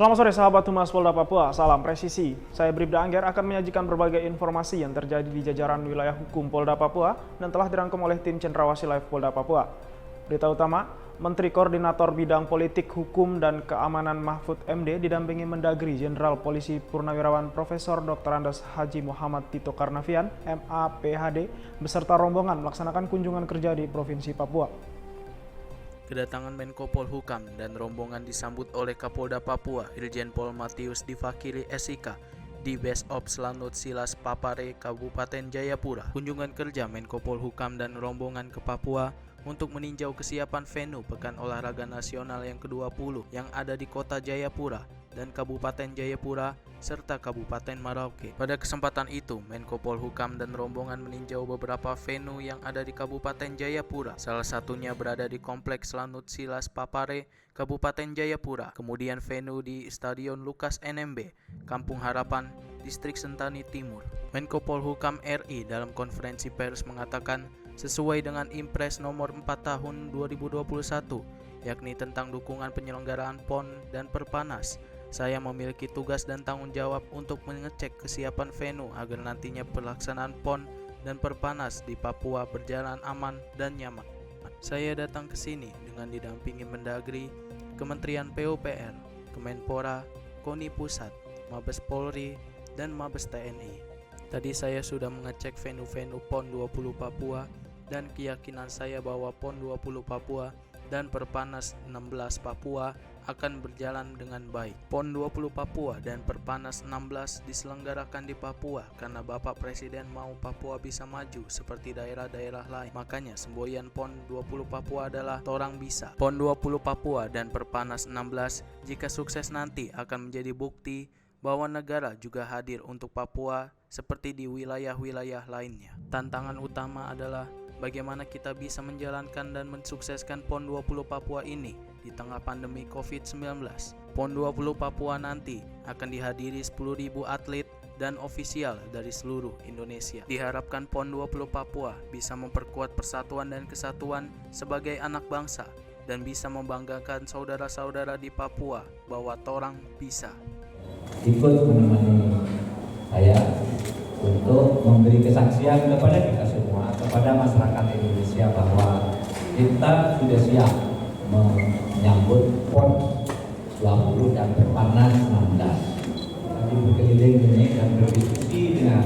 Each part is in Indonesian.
Selamat sore sahabat Humas Polda Papua, salam presisi. Saya Bribda Angger akan menyajikan berbagai informasi yang terjadi di jajaran wilayah hukum Polda Papua dan telah dirangkum oleh tim Cendrawasih Live Polda Papua. Berita utama, Menteri Koordinator Bidang Politik, Hukum, dan Keamanan Mahfud MD didampingi Mendagri Jenderal Polisi Purnawirawan Profesor Dr. Andes Haji Muhammad Tito Karnavian, MA-PhD, beserta rombongan melaksanakan kunjungan kerja di Provinsi Papua. Kedatangan Menko Polhukam dan rombongan disambut oleh Kapolda Papua, Irjen Pol Matius Divakili SIK, di Base Ops Lanut Silas Papare, Kabupaten Jayapura. Kunjungan kerja Menko Polhukam dan rombongan ke Papua untuk meninjau kesiapan venue Pekan Olahraga Nasional yang ke-20 yang ada di Kota Jayapura dan Kabupaten Jayapura serta Kabupaten Merauke. Pada kesempatan itu, Menko Polhukam dan rombongan meninjau beberapa venue yang ada di Kabupaten Jayapura. Salah satunya berada di Kompleks Lanut Silas Papare, Kabupaten Jayapura. Kemudian venue di Stadion Lukas NMB, Kampung Harapan, Distrik Sentani Timur. Menko Polhukam RI dalam konferensi pers mengatakan, sesuai dengan Impres nomor 4 tahun 2021, yakni tentang dukungan penyelenggaraan PON dan Perpanas, saya memiliki tugas dan tanggung jawab untuk mengecek kesiapan venue agar nantinya pelaksanaan PON dan Perpanas di Papua berjalan aman dan nyaman. Saya datang ke sini dengan didampingi Mendagri, Kementerian PUPR, Kemenpora, KONI Pusat, Mabes Polri, dan Mabes TNI. Tadi saya sudah mengecek venue-venue PON 20 Papua dan keyakinan saya bahwa PON 20 Papua dan Perpanas 16 Papua akan berjalan dengan baik. PON 20 Papua dan Perpanas 16 diselenggarakan di Papua karena Bapak Presiden mau Papua bisa maju seperti daerah-daerah lain. Makanya semboyan PON 20 Papua adalah Torang Bisa. PON 20 Papua dan Perpanas 16 jika sukses nanti akan menjadi bukti bahwa negara juga hadir untuk Papua seperti di wilayah-wilayah lainnya. Tantangan utama adalah bagaimana kita bisa menjalankan dan mensukseskan PON 20 Papua ini di tengah pandemi COVID-19. PON 20 Papua nanti akan dihadiri 10.000 atlet dan ofisial dari seluruh Indonesia. Diharapkan PON 20 Papua bisa memperkuat persatuan dan kesatuan sebagai anak bangsa dan bisa membanggakan saudara-saudara di Papua bahwa Torang bisa. Ikut menemani saya untuk memberi kesaksian kepada kita semua, kepada masyarakat Indonesia bahwa kita sudah siap menyambut PON 20 dan Perpanas 16. Kami berkeliling ini dan berdiskusi dengan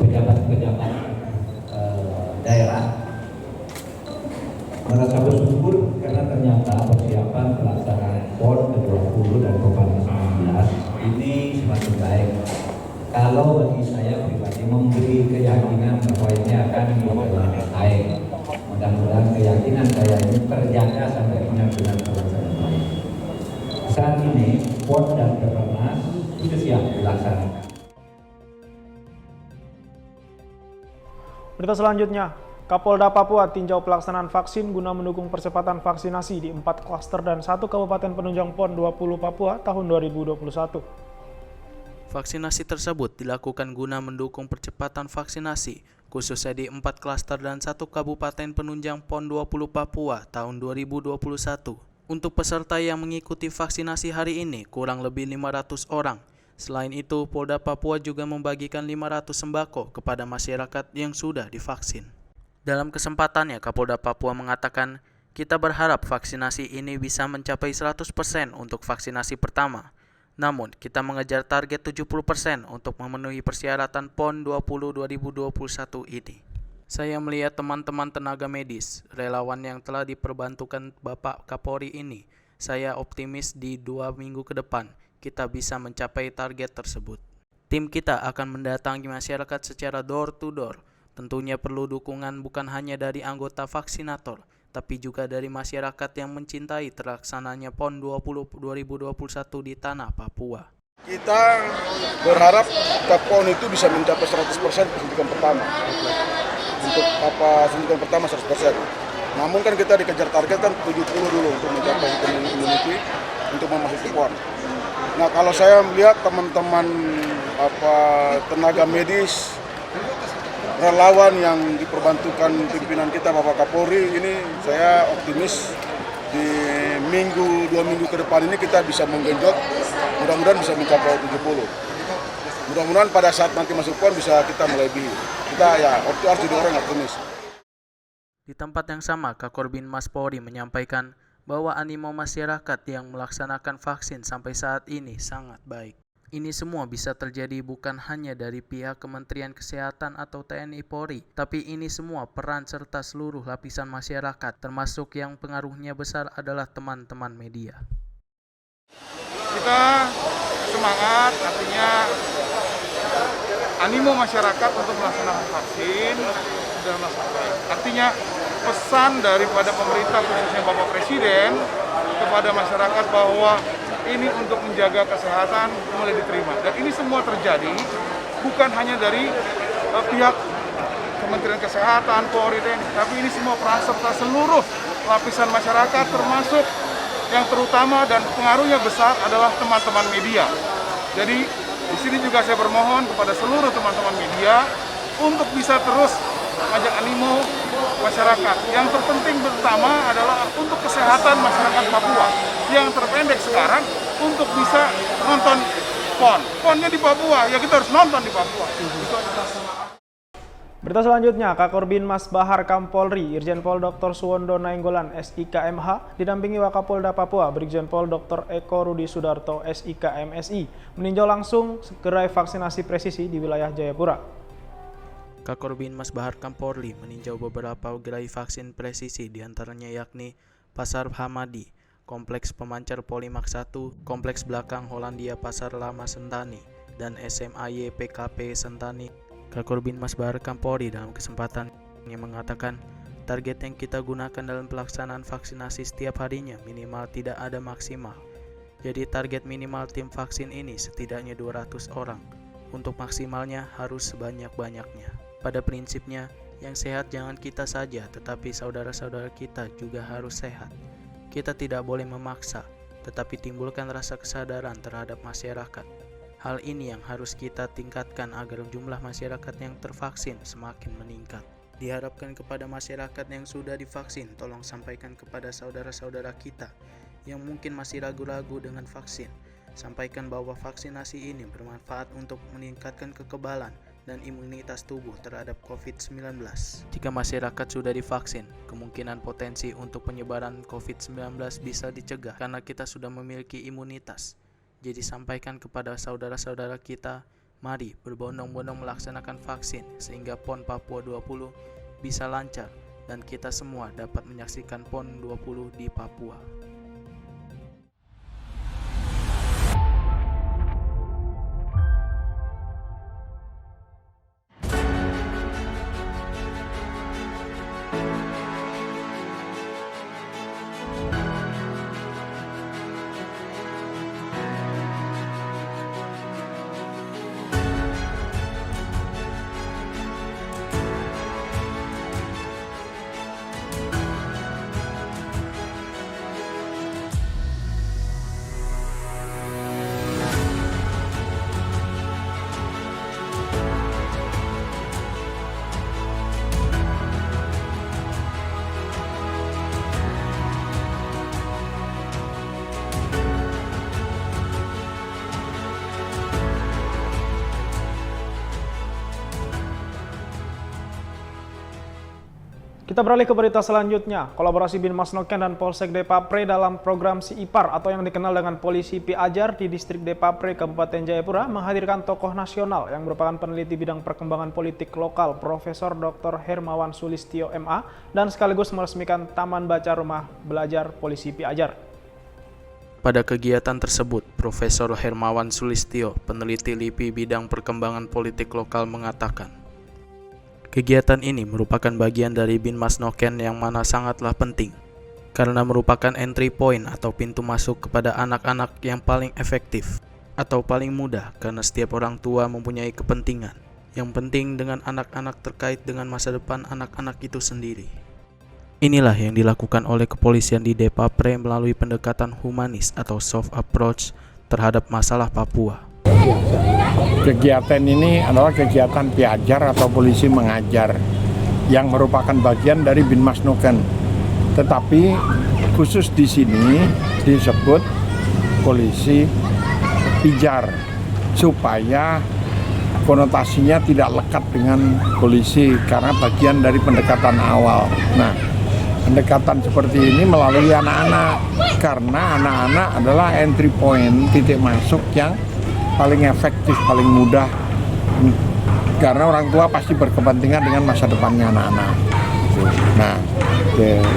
pejabat-pejabat daerah, merasa bersyukur karena ternyata persiapan pelaksanaan PON 20 dan Perpanas 16 ini semakin baik. Kalau bagi saya pribadi memberi keyakinan bahwa ini akan baik. Mudah-mudahan keyakinan saya ini terjaga sampai benar-benar terlaksana baik. Saat ini PON dan Perpanas sudah siap dilaksanakan. Berita selanjutnya, Kapolda Papua tinjau pelaksanaan vaksin guna mendukung percepatan vaksinasi di 4 klaster dan 1 kabupaten penunjang PON 20 Papua tahun 2021. Vaksinasi tersebut dilakukan guna mendukung percepatan vaksinasi, khususnya di 4 klaster dan 1 kabupaten penunjang PON 20 Papua tahun 2021. Untuk peserta yang mengikuti vaksinasi hari ini kurang lebih 500 orang. Selain itu, Polda Papua juga membagikan 500 sembako kepada masyarakat yang sudah divaksin. Dalam kesempatannya, Kapolda Papua mengatakan, kita berharap vaksinasi ini bisa mencapai 100% untuk vaksinasi pertama. Namun, kita mengejar target 70% untuk memenuhi persyaratan PON 20 2021 ini. Saya melihat teman-teman tenaga medis, relawan yang telah diperbantukan Bapak Kapolri ini. Saya optimis di 2 minggu ke depan, kita bisa mencapai target tersebut. Tim kita akan mendatangi masyarakat secara door to door. Tentunya perlu dukungan bukan hanya dari anggota vaksinator, tapi juga dari masyarakat yang mencintai terlaksananya PON 20 2021 di tanah Papua. Kita berharap PON itu bisa mencapai 100% suntikan pertama. Untuk suntikan pertama 100%. Namun kan kita dikejar target kan 70 dulu untuk mencapai immunity untuk memasuki PON. Nah, kalau saya melihat teman-teman tenaga medis, relawan yang diperbantukan pimpinan kita Bapak Kapolri ini, saya optimis di dua minggu ke depan ini kita bisa menggenjot, mudah-mudahan bisa mencapai 70. Mudah-mudahan pada saat nanti masuk PON bisa kita melebihi. Kita ya harus jadi orang optimis. Di tempat yang sama, Kakor Binmas Polri menyampaikan bahwa animo masyarakat yang melaksanakan vaksin sampai saat ini sangat baik. Ini semua bisa terjadi bukan hanya dari pihak Kementerian Kesehatan atau TNI Polri, tapi ini semua peran serta seluruh lapisan masyarakat, termasuk yang pengaruhnya besar adalah teman-teman media. Kita semangat, artinya animo masyarakat untuk melaksanakan vaksin sudah melaksanakan. Artinya pesan daripada pemerintah khususnya Bapak Presiden kepada masyarakat bahwa ini untuk menjaga kesehatan mulai diterima. Dan ini semua terjadi bukan hanya dari pihak Kementerian Kesehatan, Polri, tapi ini semua peran serta seluruh lapisan masyarakat, termasuk yang terutama dan pengaruhnya besar adalah teman-teman media. Jadi di sini juga saya bermohon kepada seluruh teman-teman media untuk bisa terus mengajak animo masyarakat. Yang terpenting pertama adalah untuk kesehatan masyarakat Papua. Yang terpendek sekarang untuk bisa nonton PON. PON-nya di Papua, ya kita harus nonton di Papua. Berita selanjutnya, Kakor Binmas Bahar Kampolri, Irjen Pol Dr. Suwondo Nainggolan, SIKMH, didampingi Wakapolda Papua, Brigjen Pol Dr. Eko Rudi Sudarto, SIKMSI, meninjau langsung gerai vaksinasi presisi di wilayah Jayapura. Kakor Binmas Bahar Kampolri meninjau beberapa gerai vaksin presisi, diantaranya yakni Pasar Hamadi, Kompleks Pemancar Polimak 1, Kompleks Belakang Hollandia Pasar Lama Sentani, dan SMAY PKP Sentani. Kakor Binmas Bahar Kampolri dalam kesempatan yang mengatakan target yang kita gunakan dalam pelaksanaan vaksinasi setiap harinya minimal tidak ada maksimal. Jadi target minimal tim vaksin ini setidaknya 200 orang. Untuk maksimalnya harus sebanyak-banyaknya. Pada prinsipnya, yang sehat jangan kita saja, tetapi saudara-saudara kita juga harus sehat. Kita tidak boleh memaksa, tetapi timbulkan rasa kesadaran terhadap masyarakat. Hal ini yang harus kita tingkatkan agar jumlah masyarakat yang tervaksin semakin meningkat. Diharapkan kepada masyarakat yang sudah divaksin, tolong sampaikan kepada saudara-saudara kita yang mungkin masih ragu-ragu dengan vaksin. Sampaikan bahwa vaksinasi ini bermanfaat untuk meningkatkan kekebalan dan imunitas tubuh terhadap COVID-19. Jika masyarakat sudah divaksin, kemungkinan potensi untuk penyebaran COVID-19 bisa dicegah karena kita sudah memiliki imunitas. Jadi sampaikan kepada saudara-saudara kita, mari berbondong-bondong melaksanakan vaksin sehingga PON Papua 20 bisa lancar dan kita semua dapat menyaksikan PON 20 di Papua. Kita beralih ke berita selanjutnya. Kolaborasi Binmas Noken dan Polsek Depapre dalam program Si Ipar atau yang dikenal dengan Polisi Piajar di Distrik Depapre, Kabupaten Jayapura menghadirkan tokoh nasional yang merupakan peneliti bidang perkembangan politik lokal Profesor Dr. Hermawan Sulistyo MA dan sekaligus meresmikan Taman Baca Rumah Belajar Polisi Piajar. Pada kegiatan tersebut, Profesor Hermawan Sulistyo, peneliti LIPI bidang perkembangan politik lokal mengatakan, kegiatan ini merupakan bagian dari Binmas Noken yang mana sangatlah penting, karena merupakan entry point atau pintu masuk kepada anak-anak yang paling efektif atau paling mudah karena setiap orang tua mempunyai kepentingan yang penting dengan anak-anak terkait dengan masa depan anak-anak itu sendiri. Inilah yang dilakukan oleh kepolisian di Depapre melalui pendekatan humanis atau soft approach terhadap masalah Papua. Kegiatan ini adalah kegiatan piajar atau polisi mengajar yang merupakan bagian dari Binmas Noken. Tetapi khusus di sini disebut polisi pijar supaya konotasinya tidak lekat dengan polisi karena bagian dari pendekatan awal. Nah, pendekatan seperti ini melalui anak-anak karena anak-anak adalah entry point, titik masuk yang paling efektif, paling mudah karena orang tua pasti berkepentingan dengan masa depannya anak-anak. Nah,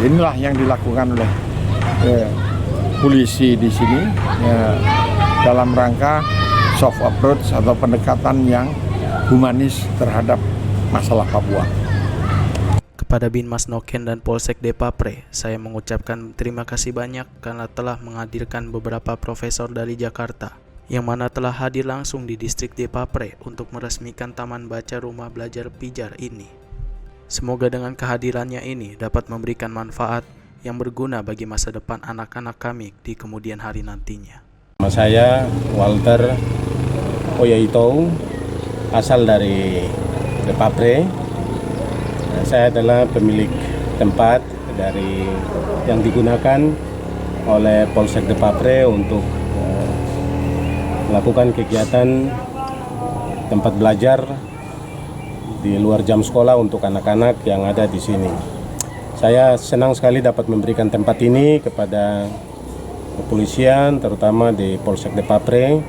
inilah yang dilakukan oleh polisi di sini dalam rangka soft approach atau pendekatan yang humanis terhadap masalah Papua. Kepada Binmas Noken dan Polsek Depapre, saya mengucapkan terima kasih banyak karena telah menghadirkan beberapa profesor dari Jakarta yang mana telah hadir langsung di distrik Depapre untuk meresmikan Taman Baca Rumah Belajar Pijar ini. Semoga dengan kehadirannya ini dapat memberikan manfaat yang berguna bagi masa depan anak-anak kami di kemudian hari nantinya. Nama saya Walter Oyaito, asal dari Depapre. Saya adalah pemilik tempat dari yang digunakan oleh Polsek Depapre untuk melakukan kegiatan tempat belajar di luar jam sekolah untuk anak-anak yang ada di sini. Saya senang sekali dapat memberikan tempat ini kepada kepolisian, terutama di Polsek Depapre.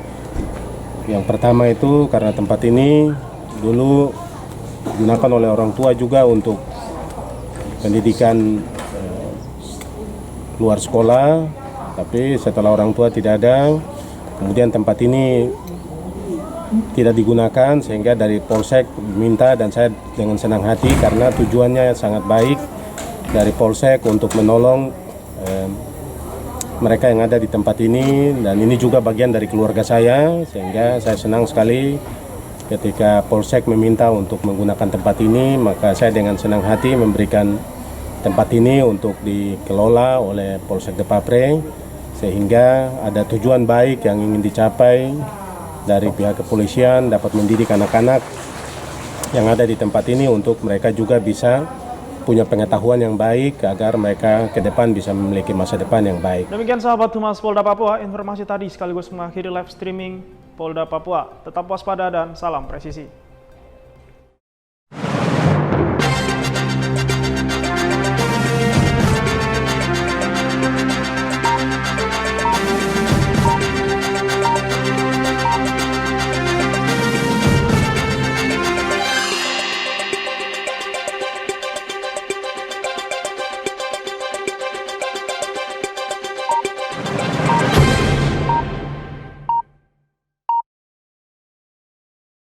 Yang pertama itu karena tempat ini dulu digunakan oleh orang tua juga untuk pendidikan luar sekolah, tapi setelah orang tua tidak ada, kemudian tempat ini tidak digunakan sehingga dari Polsek minta dan saya dengan senang hati karena tujuannya sangat baik dari Polsek untuk menolong mereka yang ada di tempat ini, dan ini juga bagian dari keluarga saya, sehingga saya senang sekali ketika Polsek meminta untuk menggunakan tempat ini, maka saya dengan senang hati memberikan tempat ini untuk dikelola oleh Polsek Depapre, sehingga ada tujuan baik yang ingin dicapai dari pihak kepolisian dapat mendidik anak-anak yang ada di tempat ini untuk mereka juga bisa punya pengetahuan yang baik agar mereka ke depan bisa memiliki masa depan yang baik. Demikian sahabat Humas Polda Papua, informasi tadi sekaligus mengakhiri live streaming Polda Papua. Tetap waspada dan salam presisi.